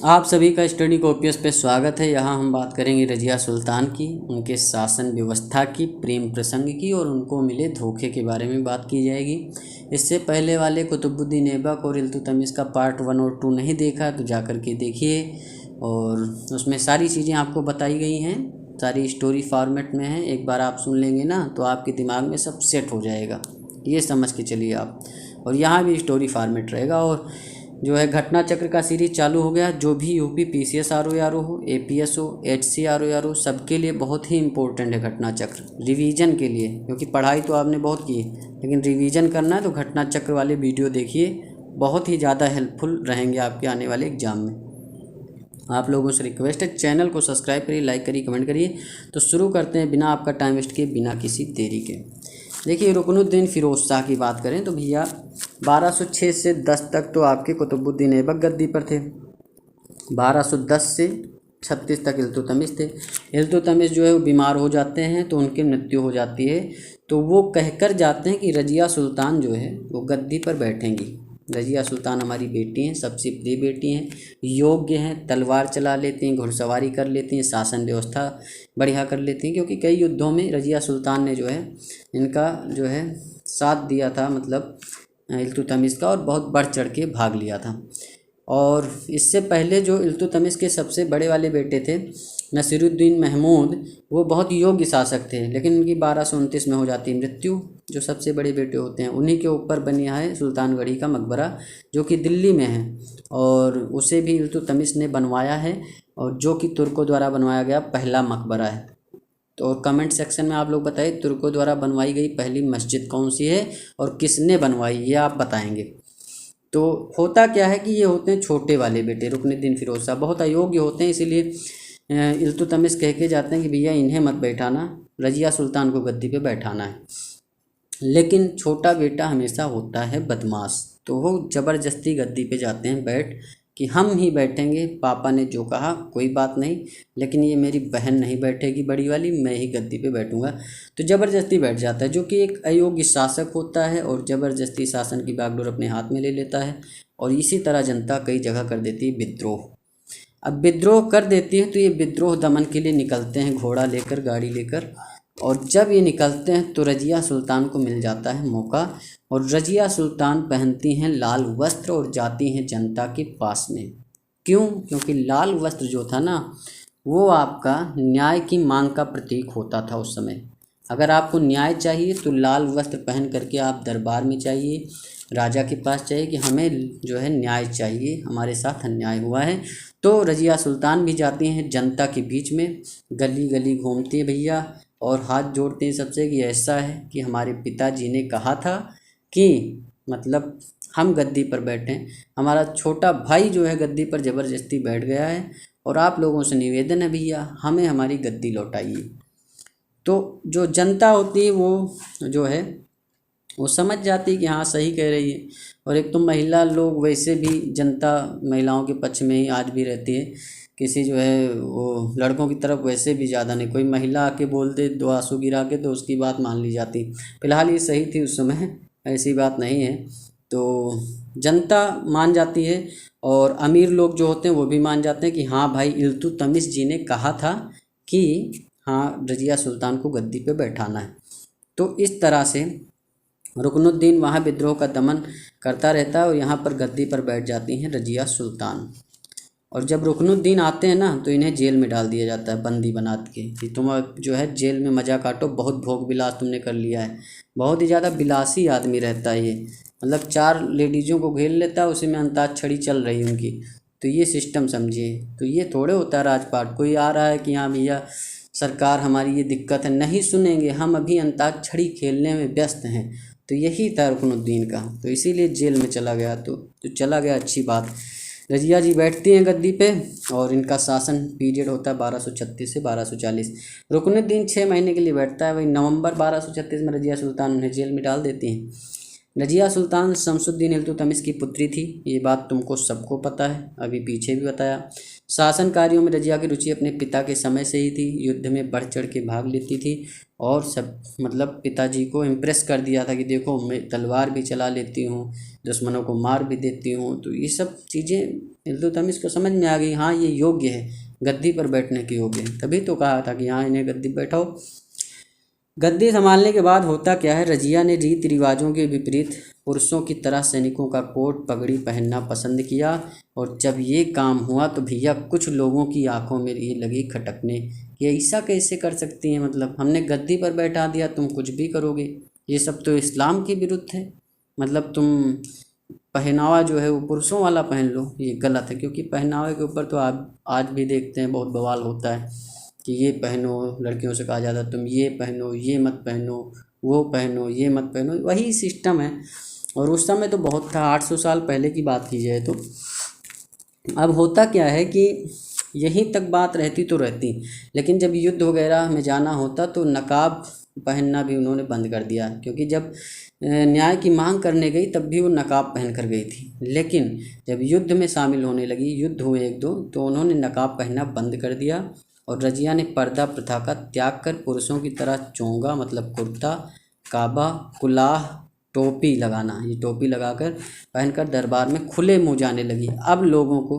आप सभी का स्टडी कॉपियस पे स्वागत है। यहाँ हम बात करेंगे रज़िया सुल्तान की, उनके शासन व्यवस्था की, प्रेम प्रसंग की और उनको मिले धोखे के बारे में बात की जाएगी। इससे पहले वाले कुतुबुद्दीन ऐबक और इल्तुतमिश का पार्ट 1 और 2 नहीं देखा तो जा कर के देखिए, और उसमें सारी चीज़ें आपको बताई गई हैं, सारी स्टोरी फॉर्मेट में है। एक बार आप सुन लेंगे ना तो आपके दिमाग में सब सेट हो जाएगा, ये समझ के चलिए आप। और यहाँ भी स्टोरी फॉर्मेट रहेगा। और जो है घटना चक्र का सीरीज चालू हो गया। जो भी यूपी पीसीएस आरओ हो, एपीएस हो, एचसी आरओ सबके लिए बहुत ही इंपॉर्टेंट है घटना चक्र, रिवीजन के लिए। क्योंकि पढ़ाई तो आपने बहुत की है, लेकिन रिवीजन करना है तो घटना चक्र वाले वीडियो देखिए, बहुत ही ज़्यादा हेल्पफुल रहेंगे आपके आने वाले एग्जाम में। आप लोगों से रिक्वेस्ट है, चैनल को सब्सक्राइब करिए, लाइक करिए, कमेंट करिए। तो शुरू करते हैं बिना आपका टाइम वेस्ट किए, बिना किसी देरी के। देखिए, रुकनुद्दीन फ़िरोज़ शाह की बात करें तो भैया 1206 से 10 तक तो आपके कुतुबुद्दीन ऐबक गद्दी पर थे। 1210 से 36 तक इल्तुतमिश थे। इल्तुतमिश जो है वो बीमार हो जाते हैं तो उनकी मृत्यु हो जाती है। तो वो कहकर जाते हैं कि रज़िया सुल्तान जो है वो गद्दी पर बैठेंगी। रज़िया सुल्तान हमारी बेटी हैं, सबसे प्रिय बेटी हैं, योग्य हैं, तलवार चला लेती हैं, घुड़सवारी कर लेती हैं, शासन व्यवस्था बढ़िया कर लेती हैं। क्योंकि कई युद्धों में रज़िया सुल्तान ने जो है इनका जो है साथ दिया था, मतलब इल्तुतमिश का, और बहुत बढ़ चढ़ के भाग लिया था। और इससे पहले जो इल्तुतमिश के सबसे बड़े वाले बेटे थे नसीरुद्दीन महमूद, वो बहुत योग्य शासक थे, लेकिन उनकी 1229 में हो जाती है मृत्यु। जो सबसे बड़े बेटे होते हैं उन्हीं के ऊपर बनिया है सुल्तानगढ़ी का मकबरा, जो कि दिल्ली में है, और उसे भी इल्तुतमिश ने बनवाया है, और जो कि तुर्कों द्वारा बनवाया गया पहला मकबरा है। तो कमेंट सेक्शन में आप लोग बताइए, तुर्कों द्वारा बनवाई गई पहली मस्जिद कौन सी है और किसने बनवाई, ये आप बताएंगे। तो होता क्या है कि ये होते हैं छोटे वाले बेटे, रुकनुद्दीन फ़िरोज़ शाह बहुत अयोग्य होते हैं, इसीलिए इल्तुतमिश कह के जाते हैं कि भैया इन्हें मत बैठाना, रज़िया सुल्तान को गद्दी पे बैठाना है। लेकिन छोटा बेटा हमेशा होता है बदमाश, तो वो ज़बरदस्ती गद्दी पे जाते हैं बैठ कि हम ही बैठेंगे, पापा ने जो कहा कोई बात नहीं, लेकिन ये मेरी बहन नहीं बैठेगी बड़ी वाली, मैं ही गद्दी पे बैठूंगा। तो ज़बरदस्ती बैठ जाता है, जो कि एक अयोग्य शासक होता है और ज़बरदस्ती शासन की बागडोर अपने हाथ में ले लेता है। और इसी तरह जनता कई जगह कर देती है विद्रोह। अब विद्रोह कर देती है तो ये विद्रोह दमन के लिए निकलते हैं घोड़ा लेकर, गाड़ी लेकर, और जब ये निकलते हैं तो रज़िया सुल्तान को मिल जाता है मौका, और रज़िया सुल्तान पहनती हैं लाल वस्त्र और जाती हैं जनता के पास में। क्यों? क्योंकि लाल वस्त्र जो था ना, वो आपका न्याय की मांग का प्रतीक होता था उस समय। अगर आपको न्याय चाहिए तो लाल वस्त्र पहन करके आप दरबार में चाहिए, राजा के पास चाहिए कि हमें जो है न्याय चाहिए, हमारे साथ अन्याय हुआ है। तो रज़िया सुल्तान भी जाती हैं जनता के बीच में, गली गली घूमती है भैया, और हाथ जोड़ते हैं सबसे कि ऐसा है कि हमारे पिताजी ने कहा था कि मतलब हम गद्दी पर बैठें, हमारा छोटा भाई जो है गद्दी पर ज़बरदस्ती बैठ गया है, और आप लोगों से निवेदन है भैया हमें हमारी गद्दी लौटाइए। तो जो जनता होती है वो जो है वो समझ जाती है कि हाँ सही कह रही है। और एक तो महिला लोग वैसे भी, जनता महिलाओं के पक्ष में ही आज भी रहती है, किसी जो है वो लड़कों की तरफ वैसे भी ज़्यादा नहीं। कोई महिला आके बोल दे दो आंसू गिरा के तो उसकी बात मान ली जाती। फिलहाल ये सही थी उस समय, ऐसी बात नहीं है। तो जनता मान जाती है, और अमीर लोग जो होते हैं वो भी मान जाते हैं कि हाँ भाई इल्तुतमिश जी ने कहा था कि हाँ रज़िया सुल्तान को गद्दी पे बैठाना है। तो इस तरह से रुकनुद्दीन वहाँ विद्रोह का दमन करता रहता है, और यहाँ पर गद्दी पर बैठ जाती हैं रज़िया सुल्तान। और जब रुकनुद्दीन आते हैं ना तो इन्हें जेल में डाल दिया जाता है बंदी बना के कि तुम जो है जेल में मज़ा काटो, बहुत भोग विलास तुमने कर लिया है। बहुत ही ज़्यादा विलासी आदमी रहता है ये, मतलब 4 लेडीज़ों को घेर लेता है, उसी में अंताक्षरी चल रही उनकी। तो ये सिस्टम समझिए। तो ये थोड़े होता है राजपाट, कोई आ रहा है कि हाँ भैया सरकार हमारी ये दिक्कत है, नहीं सुनेंगे, हम अभी अंताक्षरी खेलने में व्यस्त हैं। तो यही था रुकनुद्दीन का, तो इसीलिए जेल में चला गया। तो चला गया, अच्छी बात। रज़िया जी बैठती हैं गद्दी पे, और इनका शासन पीरियड होता है 1236 से 1240। रुकनुद्दीन 6 महीने के लिए बैठता है। वही नवंबर 1236 में रज़िया सुल्तान उन्हें जेल में डाल देती हैं। रज़िया सुल्तान शमसुद्दीन इल्तुतमिश की पुत्री थी, ये बात तुमको सबको पता है, अभी पीछे भी बताया। शासन कार्यों में रज़िया की रुचि अपने पिता के समय से ही थी, युद्ध में बढ़ चढ़ के भाग लेती थी, और सब मतलब पिताजी को इम्प्रेस कर दिया था कि देखो मैं तलवार भी चला लेती हूँ, दुश्मनों को मार भी देती हूँ। तो ये सब चीज़ें इल्तुतमिश को समझ में आ गई, हाँ ये योग्य है, गद्दी पर बैठने के योग्य है, तभी तो कहा था कि हाँ इन्हें गद्दी पर बैठाओ। गद्दी संभालने के बाद होता क्या है, रजिया ने रीति रिवाजों के विपरीत पुरुषों की तरह सैनिकों का कोट पगड़ी पहनना पसंद किया। और जब ये काम हुआ तो भैया कुछ लोगों की आंखों में ये लगी खटकने कि ऐसा कैसे कर सकती हैं, मतलब हमने गद्दी पर बैठा दिया, तुम कुछ भी करोगे, ये सब तो इस्लाम के विरुद्ध है, मतलब तुम पहनावा जो है वो पुरुषों वाला पहन लो, ये गलत है। क्योंकि पहनावे के ऊपर तो आप आज भी देखते हैं बहुत बवाल होता है कि ये पहनो, लड़कियों से कहा जाता है तुम ये पहनो, ये मत पहनो, वो पहनो, ये मत पहनो, वही सिस्टम है। और उस समय तो बहुत था, 800 साल पहले की बात की जाए तो। अब होता क्या है कि यहीं तक बात रहती तो रहती, लेकिन जब युद्ध वगैरह में जाना होता तो नकाब पहनना भी उन्होंने बंद कर दिया। क्योंकि जब न्याय की मांग करने गई तब भी वो नकाब पहन कर गई थी, लेकिन जब युद्ध में शामिल होने लगी, युद्ध हुए एक दो, तो उन्होंने नकाब पहनना बंद कर दिया। और रजिया ने पर्दा प्रथा का त्याग कर पुरुषों की तरह चोंगा मतलब कुर्ता, काबा, कुलाह, टोपी लगाना, ये टोपी लगाकर पहनकर दरबार में खुले मुँह जाने लगी। अब लोगों को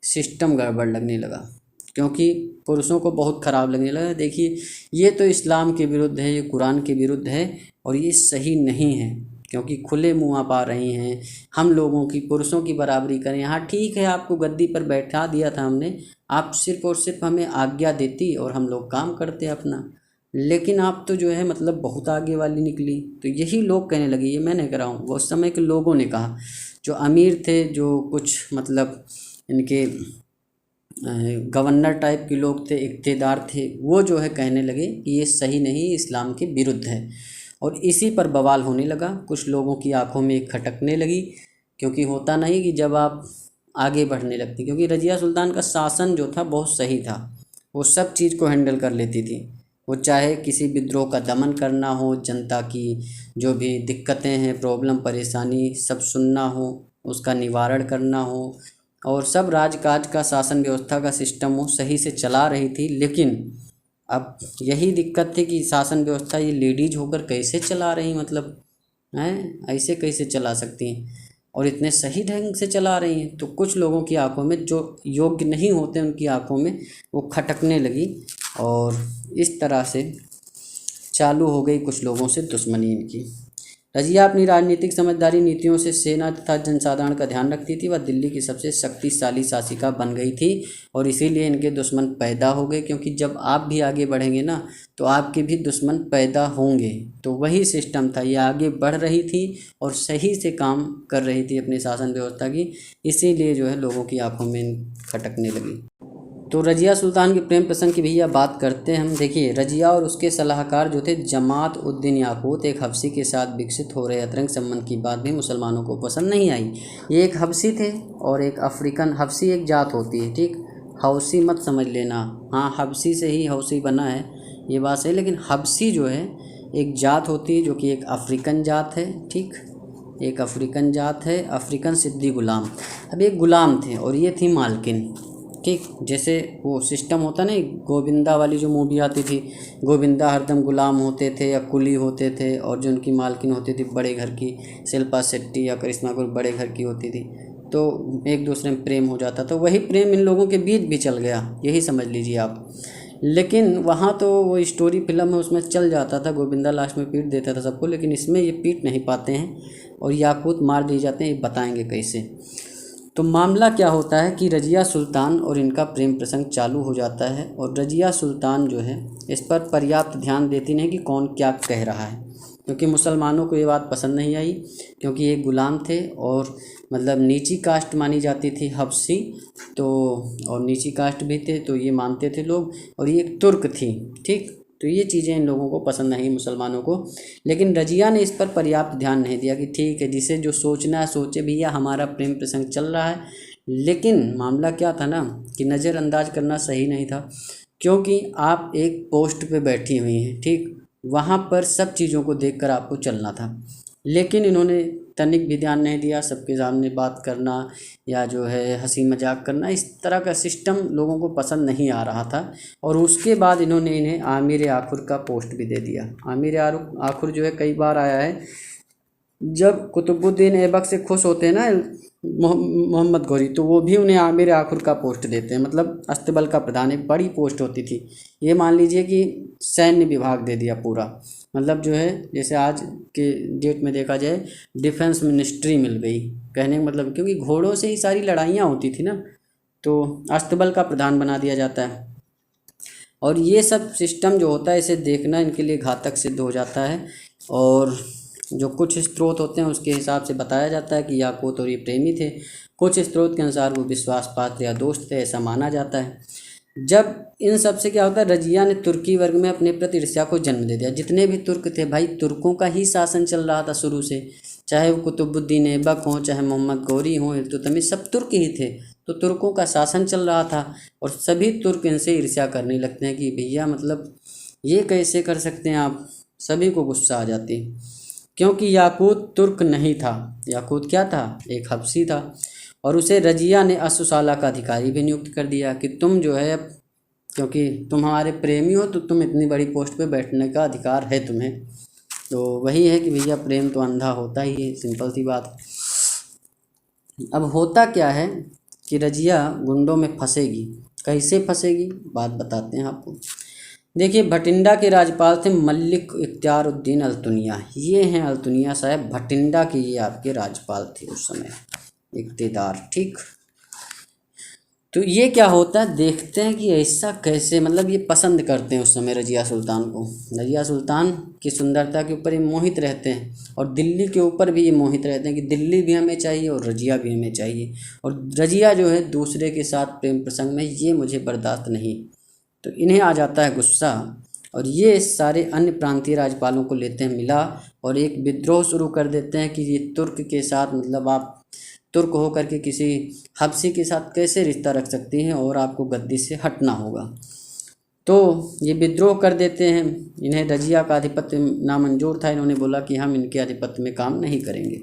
सिस्टम गड़बड़ लगने लगा, क्योंकि पुरुषों को बहुत ख़राब लगने लगा। देखिए ये तो इस्लाम के विरुद्ध है, ये कुरान के विरुद्ध है और ये सही नहीं है, क्योंकि खुले मुँह आप आ रही हैं, हम लोगों की पुरुषों की बराबरी करें। हाँ ठीक है, आपको गद्दी पर बैठा दिया था हमने, आप सिर्फ़ और सिर्फ हमें आज्ञा देती और हम लोग काम करते अपना, लेकिन आप तो जो है मतलब बहुत आगे वाली निकली। तो यही लोग कहने लगे, ये मैं नहीं कह रहा हूँ, वो उस समय के लोगों ने कहा, जो अमीर थे, जो कुछ मतलब इनके गवर्नर टाइप के लोग थे, इक़्तिदार थे, वो जो है कहने लगे कि ये सही नहीं, इस्लाम के विरुद्ध है। और इसी पर बवाल होने लगा, कुछ लोगों की आंखों में खटकने लगी। क्योंकि होता नहीं कि जब आप आगे बढ़ने लगती, क्योंकि रज़िया सुल्तान का शासन जो था बहुत सही था, वो सब चीज़ को हैंडल कर लेती थी। वो चाहे किसी विद्रोह का दमन करना हो, जनता की जो भी दिक्कतें हैं, प्रॉब्लम परेशानी सब सुनना हो, उसका निवारण करना हो, और सब राजकाज का, शासन व्यवस्था का सिस्टम वो सही से चला रही थी। लेकिन अब यही दिक्कत थी कि शासन व्यवस्था ये लेडीज होकर कैसे चला रही, मतलब हैं ऐसे कैसे चला सकती हैं, और इतने सही ढंग से चला रही हैं। तो कुछ लोगों की आंखों में, जो योग्य नहीं होते उनकी आंखों में वो खटकने लगी, और इस तरह से चालू हो गई कुछ लोगों से दुश्मनी इनकी। रजिया अपनी राजनीतिक समझदारी नीतियों से सेना तथा जनसाधारण का ध्यान रखती थी। वह दिल्ली की सबसे शक्तिशाली शासिका बन गई थी, और इसीलिए इनके दुश्मन पैदा हो गए। क्योंकि जब आप भी आगे बढ़ेंगे ना तो आपके भी दुश्मन पैदा होंगे। तो वही सिस्टम था, ये आगे बढ़ रही थी और सही से काम कर रही थी अपनी शासन व्यवस्था की, इसीलिए जो है लोगों की आंखों में खटकने लगी। तो रजिया सुल्तान के प्रेम प्रसंग की भैया बात करते हैं हम। देखिए रजिया और उसके सलाहकार जो थे जमात उद्दीन याकूत, एक हबशी के साथ विकसित हो रहे अतरंग संबंध की बात भी मुसलमानों को पसंद नहीं आई। ये एक हबशी थे और एक अफ्रीकन, हबशी एक जात होती है, ठीक, हौसी मत समझ लेना, हाँ हबशी से ही हौसी बना है ये बात सही, लेकिन हबशी जो है एक जात होती है जो कि एक अफ्रीकन जात है, ठीक, एक अफ्रीकन जात है, अफ्रीकन सिद्दी गुलाम। अब एक गुलाम थे और ये थी मालकिन, ठीक, जैसे वो सिस्टम होता ना, गोविंदा वाली जो मूवी आती थी, गोविंदा हरदम गुलाम होते थे या कुली होते थे, और जो उनकी मालकिन होती थी बड़े घर की, शिल्पा शेट्टी या करिश्मा कपूर बड़े घर की होती थी, तो एक दूसरे में प्रेम हो जाता। तो वही प्रेम इन लोगों के बीच भी चल गया, यही समझ लीजिए आप। लेकिन वहाँ तो वो स्टोरी फिल्म है उसमें चल जाता था, गोविंदा लास्ट में पीट देता था सबको, लेकिन इसमें ये पीट नहीं पाते हैं और याकूत मार दिए जाते हैं। ये बताएंगे कैसे। तो मामला क्या होता है कि रजिया सुल्तान और इनका प्रेम प्रसंग चालू हो जाता है, और रजिया सुल्तान जो है इस पर पर्याप्त ध्यान देती नहीं कि कौन क्या कह रहा है, क्योंकि मुसलमानों को ये बात पसंद नहीं आई, क्योंकि ये गुलाम थे और मतलब नीची कास्ट मानी जाती थी हबशी, तो और नीची कास्ट भी थे तो ये मानते थे लोग, और ये एक तुर्क थी, ठीक, तो ये चीज़ें इन लोगों को पसंद नहीं मुसलमानों को। लेकिन रजिया ने इस पर पर्याप्त ध्यान नहीं दिया कि ठीक है जिसे जो सोचना है सोचे, भैया हमारा प्रेम प्रसंग चल रहा है। लेकिन मामला क्या था ना कि नज़रअंदाज करना सही नहीं था, क्योंकि आप एक पोस्ट पे बैठी हुई हैं, ठीक, वहाँ पर सब चीज़ों को देखकर आपको चलना था। लेकिन इन्होंने तनिक भी ध्यान नहीं दिया, सबके सामने बात करना या जो है हंसी मजाक करना, इस तरह का सिस्टम लोगों को पसंद नहीं आ रहा था। और उसके बाद इन्होंने इन्हें आमिर आखुर का पोस्ट भी दे दिया। आमिर आखुर जो है कई बार आया है। जब कुतुबुद्दीन ऐबक से खुश होते हैं ना मोहम्मद गौरी, तो वो भी उन्हें आमिर आखुर का पोस्ट देते हैं, मतलब अस्तबल का प्रधान, एक बड़ी पोस्ट होती थी। ये मान लीजिए कि सैन्य विभाग दे दिया पूरा, मतलब जो है जैसे आज के डेट में देखा जाए डिफेंस मिनिस्ट्री मिल गई, कहने का मतलब, क्योंकि घोड़ों से ही सारी लड़ाइयाँ होती थी ना, तो अस्तबल का प्रधान बना दिया जाता है। और ये सब सिस्टम जो होता है इसे देखना इनके लिए घातक सिद्ध हो जाता है। और जो कुछ स्रोत होते हैं उसके हिसाब से बताया जाता है कि याकूत और ये प्रेमी थे, कुछ स्रोत के अनुसार वो विश्वास पात्र या दोस्त थे, ऐसा माना जाता है। जब इन सब से क्या होता है, रजिया ने तुर्की वर्ग में अपने प्रति ईर्ष्या को जन्म दे दिया। जितने भी तुर्क थे भाई, तुर्कों का ही शासन चल रहा था शुरू से, चाहे वो कुतुबुद्दीन ऐबक हों, चाहे मोहम्मद गौरी हों, इल्तुतमिश, सब तुर्क ही थे। तो तुर्कों का शासन चल रहा था और सभी तुर्क इनसे ईर्ष्या करने लगते हैं कि भैया मतलब ये कैसे कर सकते हैं आप, सभी को गुस्सा आ जाती। क्योंकि याकूत तुर्क नहीं था, याकूत क्या था, एक हबशी था। और उसे रजिया ने असुसाला का अधिकारी भी नियुक्त कर दिया कि तुम जो है, क्योंकि तुम हमारे प्रेमी हो तो तुम इतनी बड़ी पोस्ट पे बैठने का अधिकार है तुम्हें। तो वही है कि भैया प्रेम तो अंधा होता ही है, सिंपल सी बात। अब होता क्या है कि रजिया गुंडों में फंसेगी। कैसे फंसेगी बात बताते हैं आपको। देखिए, भटिंडा के राज्यपाल थे मलिक इख्तियारुद्दीन अल्तुनिया। ये हैं अल्तुनिया साहब, भटिंडा के ये आपके राज्यपाल थे उस समय, इख्तियार, ठीक। तो ये क्या होता है, देखते हैं कि ऐसा कैसे, मतलब ये पसंद करते हैं उस समय रजिया सुल्तान को। रजिया सुल्तान की सुंदरता के ऊपर ये मोहित रहते हैं और दिल्ली के ऊपर भी ये मोहित रहते हैं कि दिल्ली भी हमें चाहिए और रजिया भी हमें चाहिए। और रजिया जो है दूसरे के साथ प्रेम प्रसंग में, ये मुझे बर्दाश्त नहीं। तो इन्हें आ जाता है गुस्सा और ये सारे अन्य प्रांतीय राज्यपालों को लेते हैं मिला और एक विद्रोह शुरू कर देते हैं कि ये तुर्क के साथ, मतलब आप तुर्क होकर के किसी हबशी के साथ कैसे रिश्ता रख सकती हैं और आपको गद्दी से हटना होगा। तो ये विद्रोह कर देते हैं। इन्हें रजिया का आधिपत्य नामंजूर था, इन्होंने बोला कि हम इनके आधिपत्य में काम नहीं करेंगे।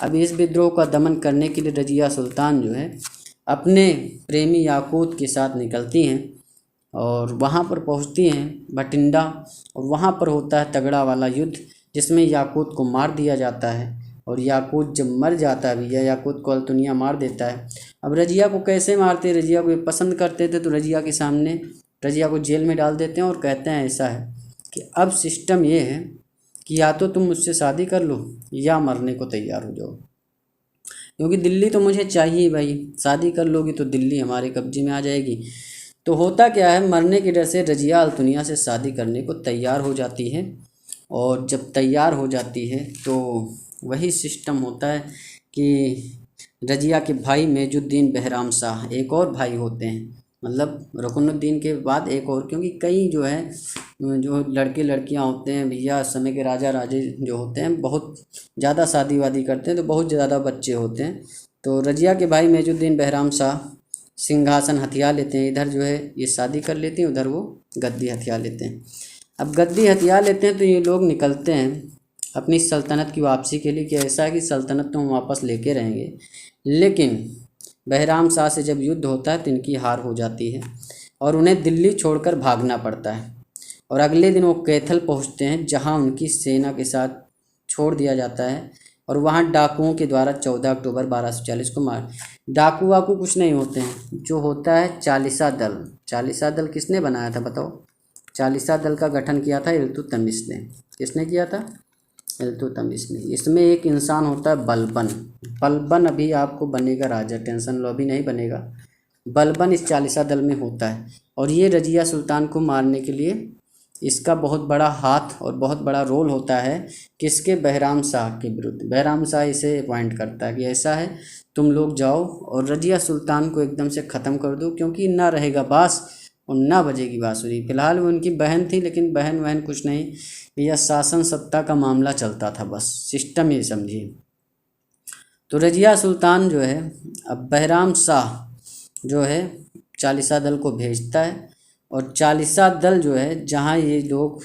अब इस विद्रोह का दमन करने के लिए रजिया सुल्तान जो है अपने प्रेमी याकूत के साथ निकलती हैं और वहाँ पर पहुँचती हैं भटिंडा, और वहाँ पर होता है तगड़ा वाला युद्ध जिसमें याकूत को मार दिया जाता है। और याकूत जब मर जाता है भैया, याकूत को अल्तुनिया मार देता है। अब रजिया को कैसे मारते, रजिया को पसंद करते थे तो रजिया के सामने रजिया को जेल में डाल देते हैं और कहते हैं ऐसा है कि अब सिस्टम ये है कि या तो तुम मुझसे शादी कर लो या मरने को तैयार हो जाओ, क्योंकि दिल्ली तो मुझे चाहिए भाई, शादी कर लोगी तो दिल्ली हमारे कब्जे में आ जाएगी। तो होता क्या है, मरने के डर से रजिया अल्तुनिया से शादी करने को तैयार हो जाती है। और जब तैयार हो जाती है तो वही सिस्टम होता है कि रजिया के भाई मेजुद्दीन बहराम शाह, एक और भाई होते हैं, मतलब रुकनुद्दीन के बाद एक और, क्योंकि कई जो है जो लड़के लड़कियां होते हैं भैया, समय के राजा राजे जो होते हैं बहुत ज़्यादा शादी वादी करते हैं तो बहुत ज़्यादा बच्चे होते हैं। तो रजिया के भाई मेजुद्दीन बहराम शाह सिंहासन हथिया लेते हैं, इधर जो है ये शादी कर लेते हैं, उधर वो गद्दी हथिया लेते हैं। अब गद्दी हथिया लेते हैं तो ये लोग निकलते हैं अपनी सल्तनत की वापसी के लिए कि ऐसा है कि सल्तनत तो हम वापस लेके रहेंगे। लेकिन बहराम शाह से जब युद्ध होता है तो इनकी हार हो जाती है और उन्हें दिल्ली छोड़कर भागना पड़ता है। और अगले दिन वो कैथल पहुंचते हैं जहां उनकी सेना के साथ छोड़ दिया जाता है और वहां डाकुओं के द्वारा 14 अक्टूबर 1240 को मार। डाकू वाकू कुछ नहीं होते हैं, जो होता है चालीसा दल। चालीसा दल किसने बनाया था बताओ? चालीसा दल का गठन किया था इल्तुतमिश ने। किसने किया था? इल्तुतमिश ने। इसमें एक इंसान होता है बलबन। बलबन अभी आपको बनेगा राजा, टेंशन लो, अभी नहीं बनेगा। बलबन इस चालीसा दल में होता है और ये रजिया सुल्तान को मारने के लिए इसका बहुत बड़ा हाथ और बहुत बड़ा रोल होता है। किसके? बहराम शाह के विरुद्ध। बहराम शाह इसे अपॉइंट करता है कि ऐसा है तुम लोग जाओ और रजिया सुल्तान को एकदम से ख़त्म कर दो, क्योंकि ना रहेगा बास और ना बजेगी बांसुरी। फिलहाल वो उनकी बहन थी, लेकिन बहन वहन कुछ नहीं, यह शासन सत्ता का मामला चलता था, बस सिस्टम ये समझिए। तो रजिया सुल्तान जो है अब बहराम शाह जो है चालीसा दल को भेजता है और चालीसा दल जो है जहाँ ये लोग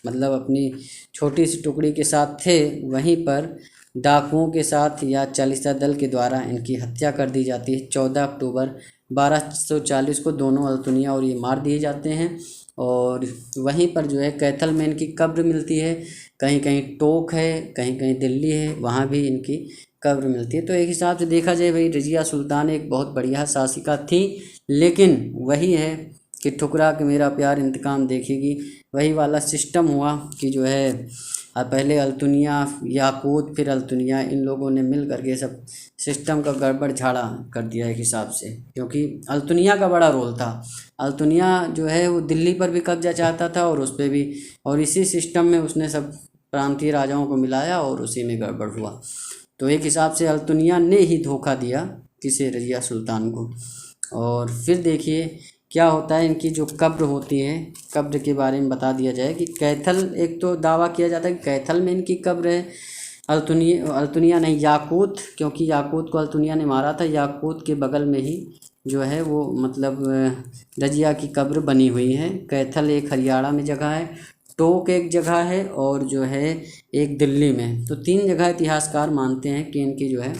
मतलब अपनी छोटी सी टुकड़ी के साथ थे, वहीं पर डाकुओं के साथ या चालीसा दल के द्वारा इनकी हत्या कर दी जाती है। 14 अक्टूबर 1240 को दोनों अल्तुनिया और ये मार दिए जाते हैं। और वहीं पर जो है कैथल में इनकी कब्र मिलती है, कहीं कहीं टोक है, कहीं कहीं दिल्ली है, वहाँ भी इनकी कब्र मिलती है। तो एक हिसाब से देखा जाए भाई रज़िया सुल्तान एक बहुत बढ़िया शासिका थी, लेकिन वही है कि ठुकरा के मेरा प्यार इंतकाम देखेगी, वही वाला सिस्टम हुआ कि जो है पहले अल्तुनिया, याकूत, फिर अल्तुनिया, इन लोगों ने मिल करके सब सिस्टम का गड़बड़ झाड़ा कर दिया एक हिसाब से, क्योंकि अल्तुनिया का बड़ा रोल था। अल्तुनिया जो है वो दिल्ली पर भी कब्जा चाहता था और उस पर भी, और इसी सिस्टम में उसने सब प्रांतीय राजाओं को मिलाया और उसी में गड़बड़ हुआ। तो एक हिसाब से अल्तुनिया ने ही धोखा दिया किसे, रज़िया सुल्तान को। और फिर देखिए क्या होता है, इनकी जो कब्र होती है, कब्र के बारे में बता दिया जाए कि कैथल, एक तो दावा किया जाता है कि कैथल में इनकी कब्र है। अल्तुनिया नहीं, याकूत, क्योंकि याकूत को अल्तुनिया ने मारा था, याकूत के बगल में ही जो है वो मतलब रज़िया की कब्र बनी हुई है। कैथल एक हरियाणा में जगह है, टोक एक जगह है, और जो है एक दिल्ली में। तो 3 जगह इतिहासकार मानते हैं कि इनकी जो है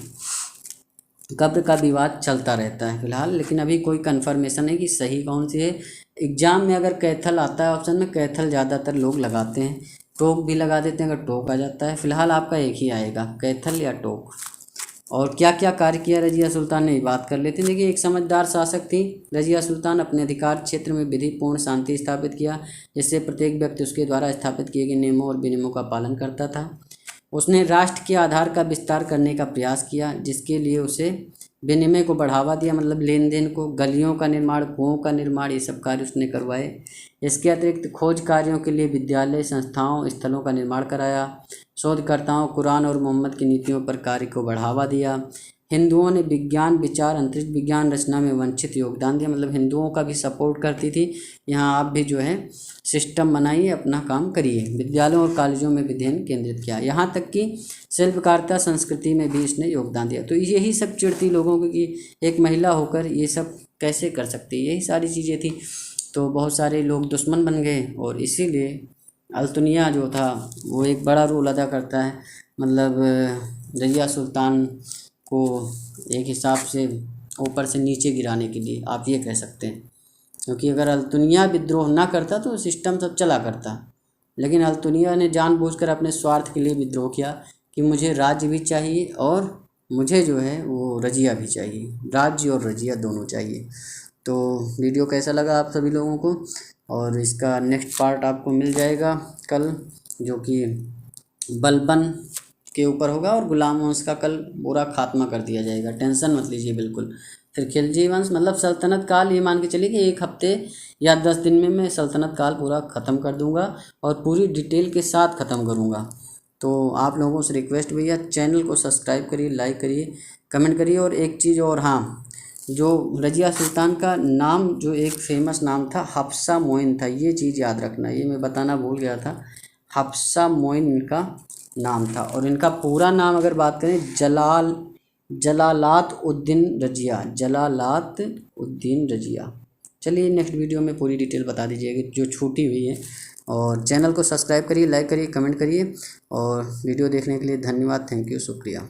कब्र का विवाद चलता रहता है फिलहाल, लेकिन अभी कोई कंफर्मेशन है कि सही कौन सी है। एग्जाम में अगर कैथल आता है ऑप्शन में, कैथल ज़्यादातर लोग लगाते हैं, टोक भी लगा देते हैं अगर टोक आ जाता है। फिलहाल आपका एक ही आएगा, कैथल या टोक। और क्या क्या कार्य किया रज़िया सुल्तान ने, बात कर लेते हैं। देखिए एक समझदार शासक थी रज़िया सुल्तान, अपने अधिकार क्षेत्र में विधिपूर्ण शांति स्थापित किया, जिससे प्रत्येक व्यक्ति उसके द्वारा स्थापित किए गए नियमों और विनियमों का पालन करता था। उसने राष्ट्र के आधार का विस्तार करने का प्रयास किया, जिसके लिए उसे विनिमय को बढ़ावा दिया, मतलब लेन देन को, गलियों का निर्माण, कुओं का निर्माण, ये सब कार्य उसने करवाए। इसके अतिरिक्त खोज कार्यों के लिए विद्यालय, संस्थाओं, स्थलों का निर्माण कराया। शोधकर्ताओं, कुरान और मोहम्मद की नीतियों पर कार्य को बढ़ावा दिया। हिंदुओं ने विज्ञान, विचार, अंतरिक्ष विज्ञान रचना में वंचित योगदान दिया, मतलब हिंदुओं का भी सपोर्ट करती थी। यहाँ आप भी जो है सिस्टम बनाइए, अपना काम करिए। विद्यालयों और कॉलेजों में भी ध्यान केंद्रित किया, यहाँ तक कि शिल्पकारिता, संस्कृति में भी इसने योगदान दिया। तो यही सब चिढ़ती लोगों को कि एक महिला होकर ये सब कैसे कर सकती, यही सारी चीज़ें थी। तो बहुत सारे लोग दुश्मन बन गए, और इसीलिए अल्तुनिया जो था वो एक बड़ा रोल अदा करता है, मतलब रज़िया सुल्तान को एक हिसाब से ऊपर से नीचे गिराने के लिए आप ये कह सकते हैं। क्योंकि अगर अल्तुनिया विद्रोह ना करता तो सिस्टम सब चला करता, लेकिन अल्तुनिया ने जानबूझकर अपने स्वार्थ के लिए विद्रोह किया कि मुझे राज्य भी चाहिए और मुझे जो है वो रज़िया भी चाहिए, राज्य और रज़िया दोनों चाहिए। तो वीडियो कैसा लगा आप सभी लोगों को, और इसका नेक्स्ट पार्ट आपको मिल जाएगा कल, जो कि बलबन के ऊपर होगा, और गुलाम वंश का कल पूरा खात्मा कर दिया जाएगा, टेंशन मत लीजिए बिल्कुल। फिर खिलजी वंश, मतलब सल्तनत काल, ये मान के चलिए कि 1 हफ्ते या 10 दिन में मैं सल्तनत काल पूरा ख़त्म कर दूंगा, और पूरी डिटेल के साथ ख़त्म करूंगा। तो आप लोगों से रिक्वेस्ट भैया, चैनल को सब्सक्राइब करिए, लाइक करिए, कमेंट करिए। और एक चीज़ और, हाँ, जो रज़िया सुल्तान का नाम, जो एक फेमस नाम था, हफ्सा मोइन था, ये चीज़ याद रखना, ये मैं बताना भूल गया था। हफ्सा मोइन इनका नाम था, और इनका पूरा नाम अगर बात करें, जलालात उद्दीन रज़िया, जलालात उद्दीन रज़िया। चलिए नेक्स्ट वीडियो में पूरी डिटेल बता दीजिएगा जो छूटी हुई है। और चैनल को सब्सक्राइब करिए, लाइक करिए, कमेंट करिए, और वीडियो देखने के लिए धन्यवाद, थैंक यू, शुक्रिया।